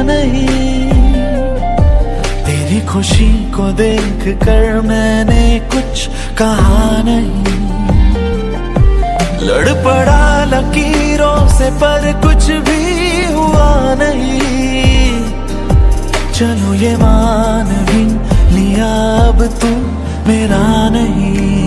नहीं, तेरी खुशी को देख कर मैंने कुछ कहा नहीं। लड़ पड़ा लकीरों से पर कुछ भी हुआ नहीं। चलो ये मान भी लिया अब तू मेरा नहीं।